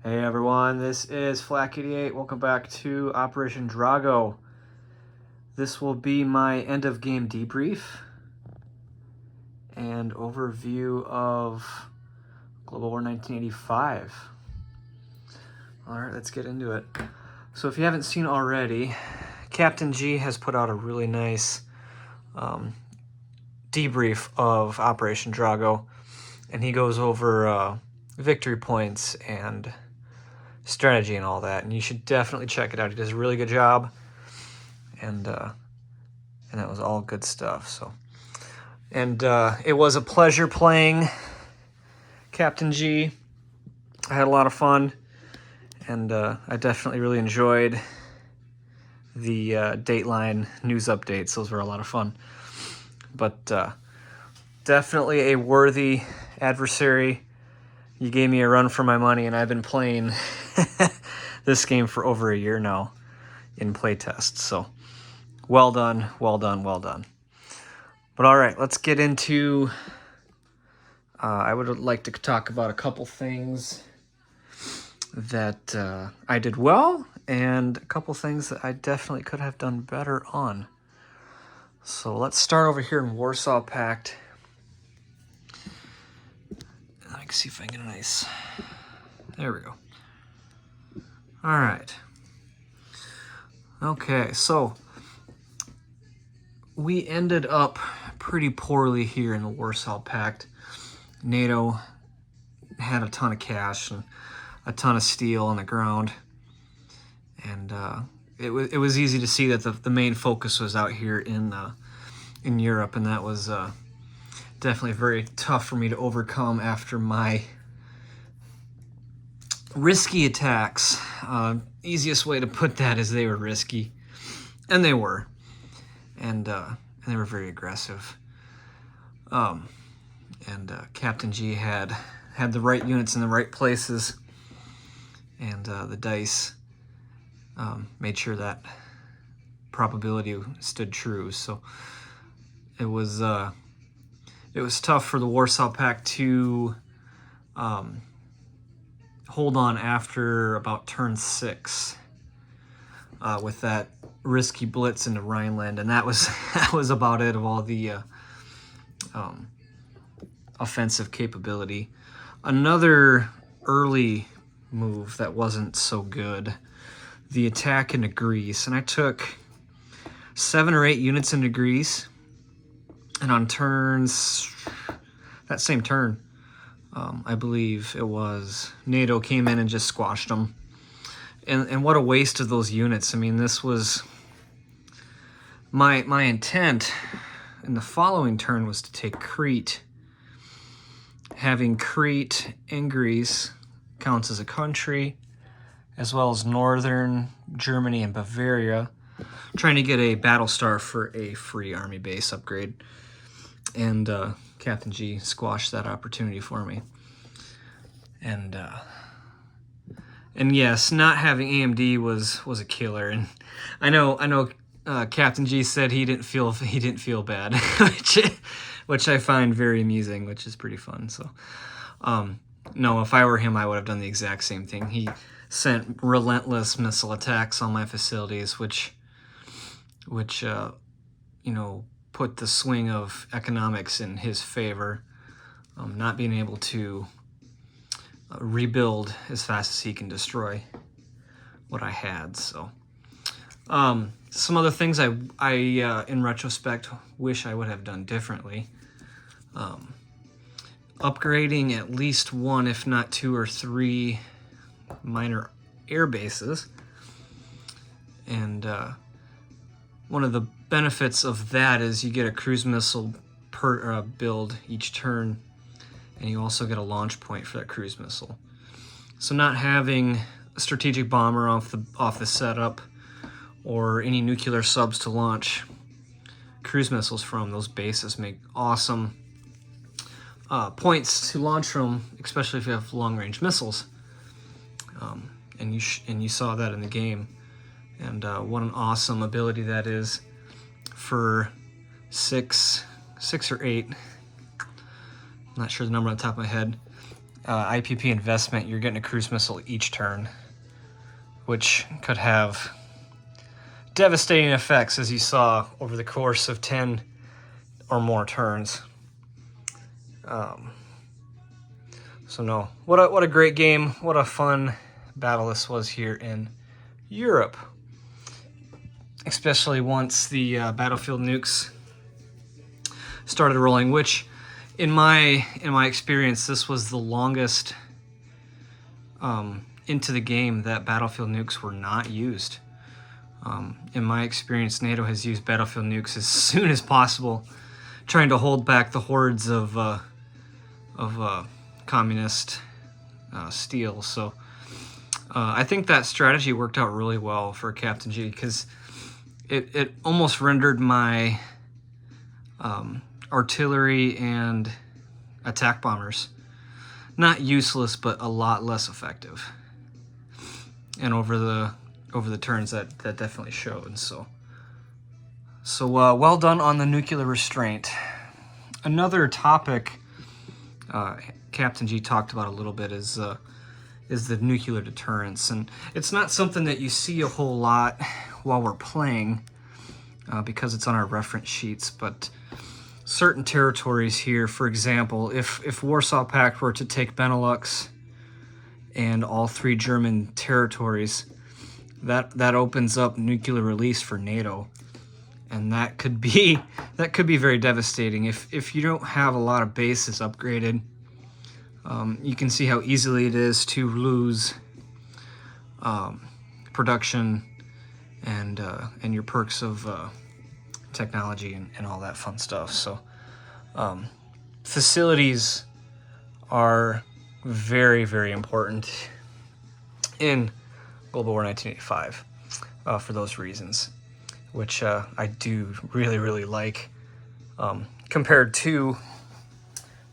Hey everyone, this is Flack88. Welcome back to Operation Drago. This will be my end of game debrief and overview of Global War 1985. Alright, let's get into it. So if you haven't seen already, Captain G has put out a really nice debrief of Operation Drago, and he goes over victory points and strategy and all that, and you should definitely check it out. He does a really good job, and that was all good stuff. So, and it was a pleasure playing Captain G. I had a lot of fun, and I definitely really enjoyed the Dateline news updates. Those were a lot of fun, but definitely a worthy adversary. You gave me a run for my money, and I've been playing this game for over a year now in playtests. So, well done, well done, well done. But all right, let's get into... I would like to talk about a couple things that I did well, and a couple things that I definitely could have done better on. So let's start over here in Warsaw Pact. I can see if I can get a nice... There we go. All right. Okay, so we ended up pretty poorly here in the Warsaw Pact. NATO had a ton of cash and a ton of steel on the ground, and it was easy to see that the main focus was out here in Europe, and that was definitely very tough for me to overcome after my risky attacks. Easiest way to put that is they were risky, and they were, and they were very aggressive. Captain G had the right units in the right places, and the dice made sure that probability stood true. So it was tough for the Warsaw Pact to hold on after about turn 6 with that risky blitz into Rhineland, and that was about it of all the offensive capability. Another early move that wasn't so good, the attack into Greece, and I took 7 or 8 units into Greece, and on turns, that same turn, I believe it was, NATO came in and just squashed them. And what a waste of those units. I mean, this was... My intent in the following turn was to take Crete. Having Crete and Greece counts as a country, as well as northern Germany and Bavaria, trying to get a battle star for a free army base upgrade. And Captain G squashed that opportunity for me. And yes, not having AMD was a killer. And I know Captain G said he didn't feel bad, which I find very amusing, which is pretty fun. So no, if I were him, I would have done the exact same thing. He sent relentless missile attacks on my facilities, which you know, put the swing of economics in his favor, not being able to rebuild as fast as he can destroy what I had. So some other things I in retrospect wish I would have done differently. Upgrading at least 1, if not 2 or 3 minor air bases, and one of the benefits of that is you get a cruise missile per build each turn, and you also get a launch point for that cruise missile. So not having a strategic bomber off the setup or any nuclear subs to launch cruise missiles from, those bases make awesome points to launch from, especially if you have long-range missiles. And you saw that in the game. And what an awesome ability that is for 6 or 8. I'm not sure the number on the top of my head. IPP investment, you're getting a cruise missile each turn, which could have devastating effects, as you saw over the course of 10 or more turns. So no, what a great game. What a fun battle this was here in Europe, especially once the battlefield nukes started rolling, which in my experience, this was the longest into the game that battlefield nukes were not used. In my experience, NATO has used battlefield nukes as soon as possible, trying to hold back the hordes of communist steel. So I think that strategy worked out really well for Captain G, because it almost rendered my artillery and attack bombers not useless, but a lot less effective. And over the turns, that definitely showed. So well done on the nuclear restraint. Another topic Captain G talked about a little bit is the nuclear deterrence, and it's not something that you see a whole lot while we're playing because it's on our reference sheets, but certain territories here, for example, if Warsaw Pact were to take Benelux and all 3 German territories, that opens up nuclear release for NATO, and that could be very devastating if you don't have a lot of bases upgraded. You can see how easily it is to lose production and your perks of technology and all that fun stuff. So facilities are very, very important in Global War 1985 for those reasons, which I do really, really like compared to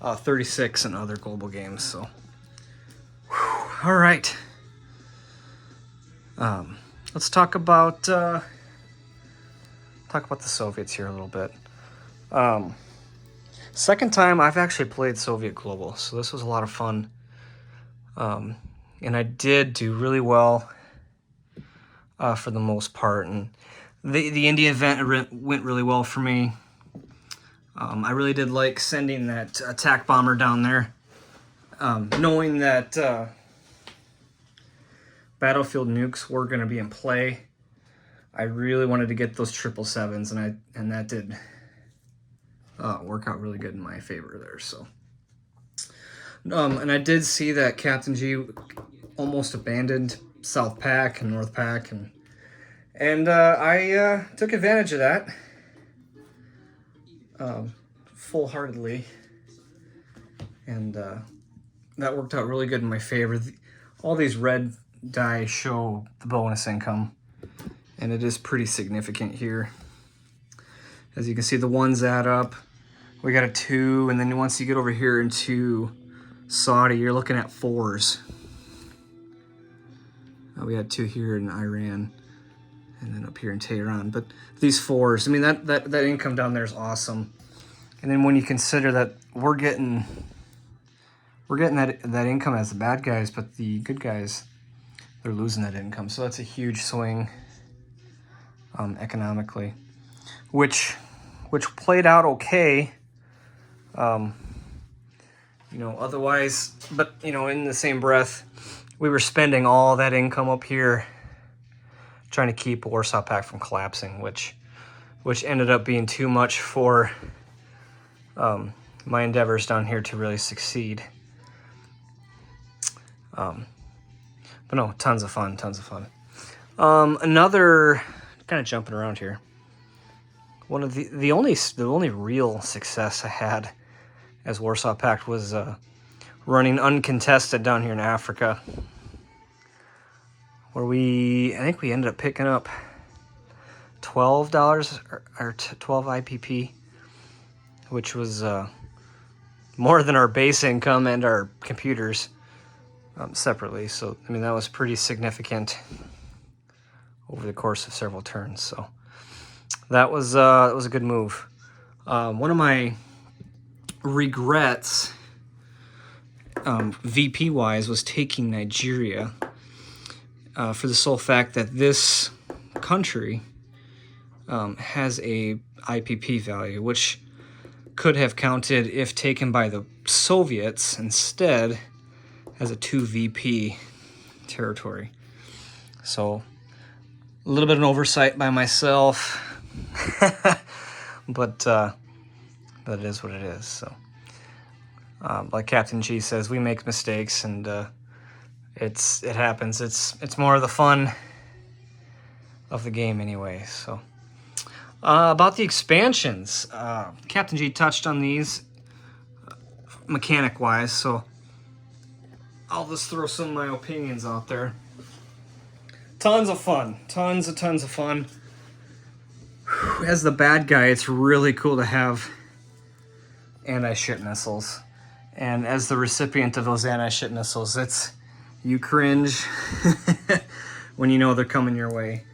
36 and other global games. So, all right. Let's talk about the Soviets here a little bit. Second time I've actually played Soviet Global, so this was a lot of fun. And I did do really well for the most part. And the India event went really well for me. I really did like sending that attack bomber down there, knowing that battlefield nukes were going to be in play. I really wanted to get those 777s, and that did work out really good in my favor there. So, and I did see that Captain G almost abandoned South Pac and North Pac, and I took advantage of that full-heartedly, and that worked out really good in my favor. All these red die show the bonus income, and it is pretty significant here. As you can see, the ones add up. We got a 2, and then once you get over here into Saudi, you're looking at 4s. We had 2 here in Iran, and then up here in Tehran. But these 4s, I mean, that income down there is awesome. And then when you consider that we're getting that income as the bad guys, but the good guys, they're losing that income. So that's a huge swing economically, which played out okay. Otherwise, but in the same breath, we were spending all that income up here trying to keep Warsaw Pact from collapsing, which ended up being too much for my endeavors down here to really succeed. But no, tons of fun. Another, kind of jumping around here, one of the only real success I had as Warsaw Pact was running uncontested down here in Africa, where I think we ended up picking up $12 or 12 IPP, which was more than our base income and our computers separately. So I mean, that was pretty significant over the course of several turns. So that was a good move. One of my regrets VP-wise was taking Nigeria for the sole fact that this country has a IPP value, which could have counted if taken by the Soviets. Instead, has a 2 VP territory. So a little bit of an oversight by myself, but it is what it is. So like Captain G says, we make mistakes, and it happens. It's more of the fun of the game anyway. So about the expansions, Captain G touched on these mechanic wise, so I'll just throw some of my opinions out there. Tons of fun. Tons of fun. As the bad guy, it's really cool to have anti-ship missiles. And as the recipient of those anti-ship missiles, you cringe when you know they're coming your way,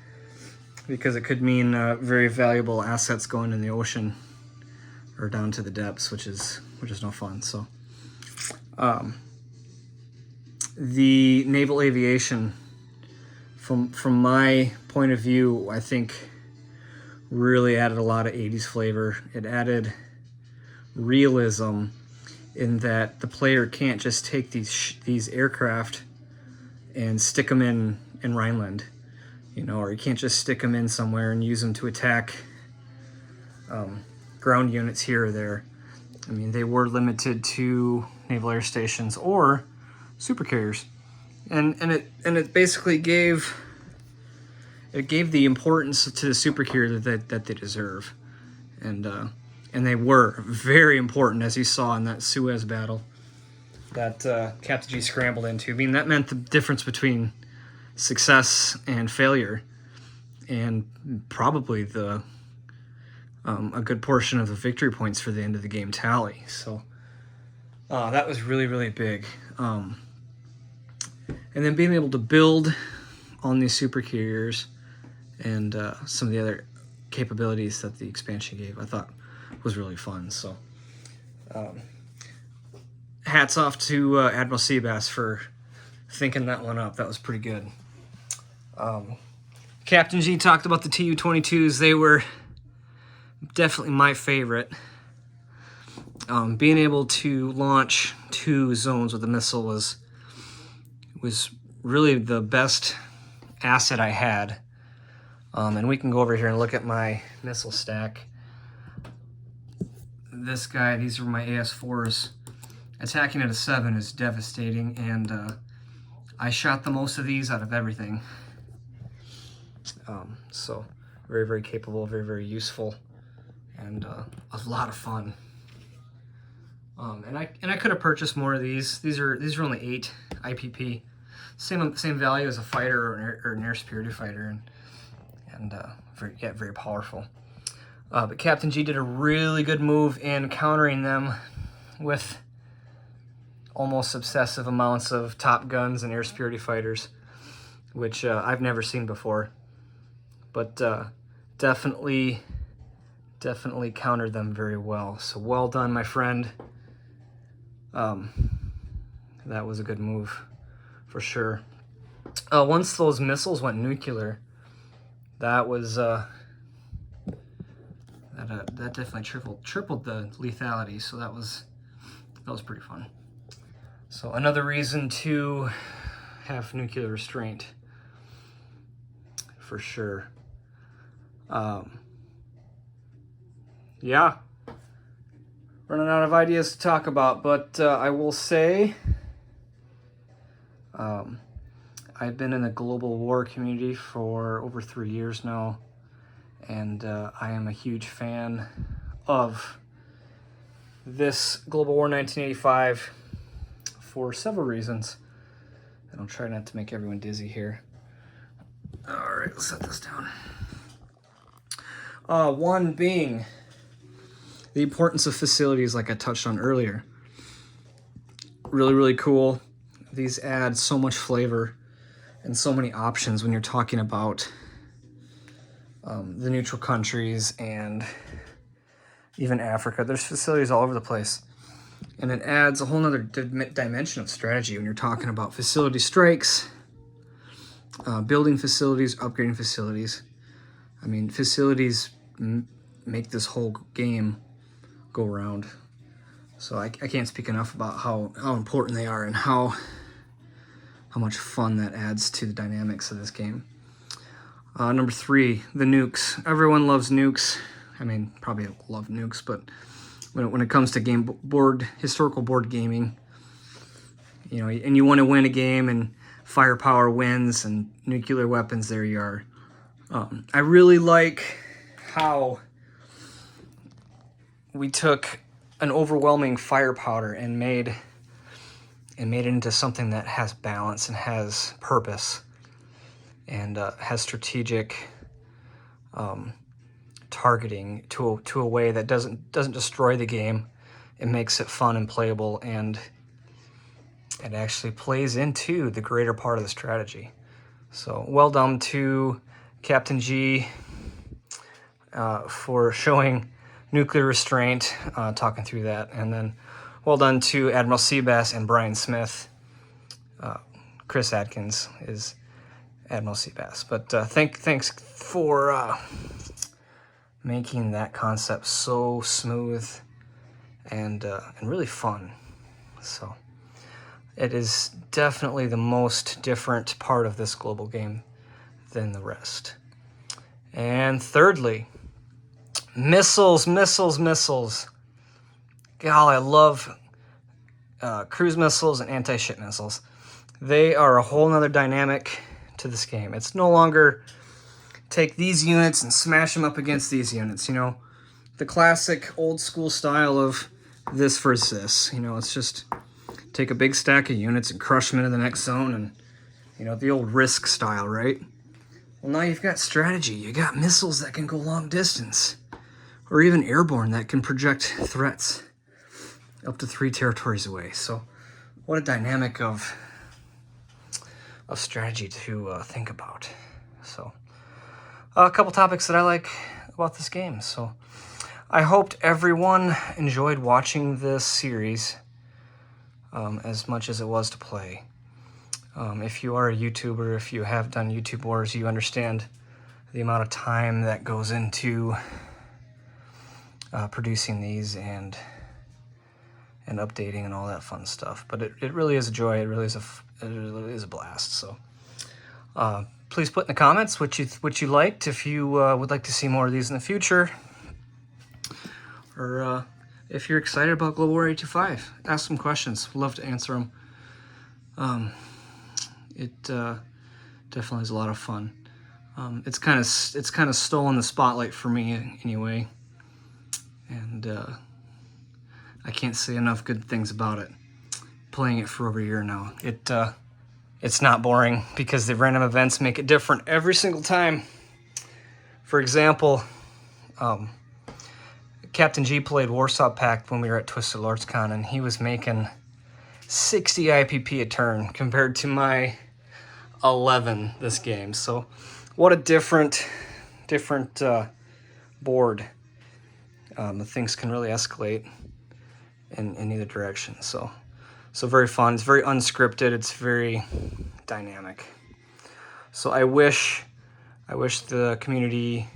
because it could mean very valuable assets going in the ocean or down to the depths, which is no fun. So the naval aviation, from my point of view, I think really added a lot of 80s flavor. It added realism in that the player can't just take these aircraft and stick them in Rhineland, or you can't just stick them in somewhere and use them to attack ground units here or there. I mean, they were limited to naval air stations or supercarriers, and it basically gave the importance to the supercarrier that they deserve, and they were very important, as you saw in that Suez battle that Captain G scrambled into. I mean, that meant the difference between success and failure, and probably a good portion of the victory points for the end of the game tally. So that was really, really big. And then being able to build on these supercarriers and some of the other capabilities that the expansion gave, I thought was really fun. So hats off to Admiral Seabass for thinking that one up. That was pretty good. Captain G talked about the Tu-22s. They were definitely my favorite. Being able to launch 2 zones with a missile was really the best asset I had. And we can go over here and look at my missile stack. This guy, these are my AS4s. Attacking at a 7 is devastating, and I shot the most of these out of everything. So very, very capable, very, very useful, and a lot of fun. And I could have purchased more of these. These are only 8 IPP, same value as a fighter or an air superiority fighter, and very powerful. But Captain G did a really good move in countering them with almost obsessive amounts of top guns and air superiority fighters, which I've never seen before. But definitely countered them very well. So well done, my friend. That was a good move for sure. Once those missiles went nuclear, that was that definitely tripled the lethality. So that was pretty fun. So another reason to have nuclear restraint for sure. Yeah, running out of ideas to talk about, but I will say I've been in the global war community for over 3 years now, and I am a huge fan of this Global War 1985 for several reasons, and I'll try not to make everyone dizzy here. All right, let's set this down. One being the importance of facilities, like I touched on earlier. Really, really cool. These add so much flavor and so many options when you're talking about the neutral countries and even Africa. There's facilities all over the place. And it adds a whole nother dimension of strategy when you're talking about facility strikes, building facilities, upgrading facilities. I mean, facilities make this whole game go around. So I can't speak enough about how important they are and how much fun that adds to the dynamics of this game. Number 3, the nukes. Everyone loves nukes. I mean, probably love nukes, but when it comes to historical board gaming, you know, and you want to win a game and firepower wins and nuclear weapons, there you are. I really like how we took an overwhelming firepower and made it into something that has balance and has purpose and has strategic targeting to a way that doesn't destroy the game. It makes it fun and playable, and it actually plays into the greater part of the strategy. So well done to Captain G for showing nuclear restraint, talking through that, and then well done to Admiral Seabass and Brian Smith. Chris Atkins is Admiral Seabass, but thanks for making that concept so smooth and really fun. So it is definitely the most different part of this global game than the rest. And thirdly, missiles. God, I love cruise missiles and anti-ship missiles. They are a whole nother dynamic to this game. It's no longer take these units and smash them up against these units, you know, the classic old school style of this versus this. You know, it's just take a big stack of units and crush them into the next zone, and, you know, the old Risk style, right? Well, now you've got strategy. You got missiles that can go long distance, or even airborne that can project threats up to 3 territories away. So what a dynamic of strategy to think about. So a couple topics that I like about this game. So I hoped everyone enjoyed watching this series as much as it was to play. If you are a YouTuber, if you have done YouTube Wars, you understand the amount of time that goes into producing these and updating and all that fun stuff. But it really is a joy. It really is a blast. So please put in the comments what you liked, if you would like to see more of these in the future, or if you're excited about Global War 825. Ask some questions. We'd love to answer them. It definitely is a lot of fun. It's kind of stolen the spotlight for me anyway, and I can't say enough good things about it. Playing it for over a year now, it's not boring because the random events make it different every single time. For example, Captain G played Warsaw Pact when we were at Twisted Lords Con, and he was making 60 IPP a turn compared to my 11 this game. So what a different board. The things can really escalate in either direction. So very fun. It's very unscripted. It's very dynamic. So I wish the community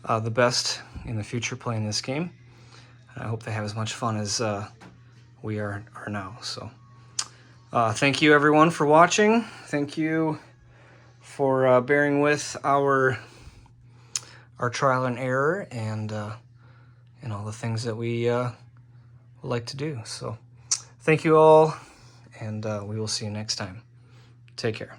the best in the future playing this game. And I hope they have as much fun as we are now. So thank you everyone for watching. Thank you for bearing with our trial and error and all the things that we like to do. So thank you all, and we will see you next time. Take care.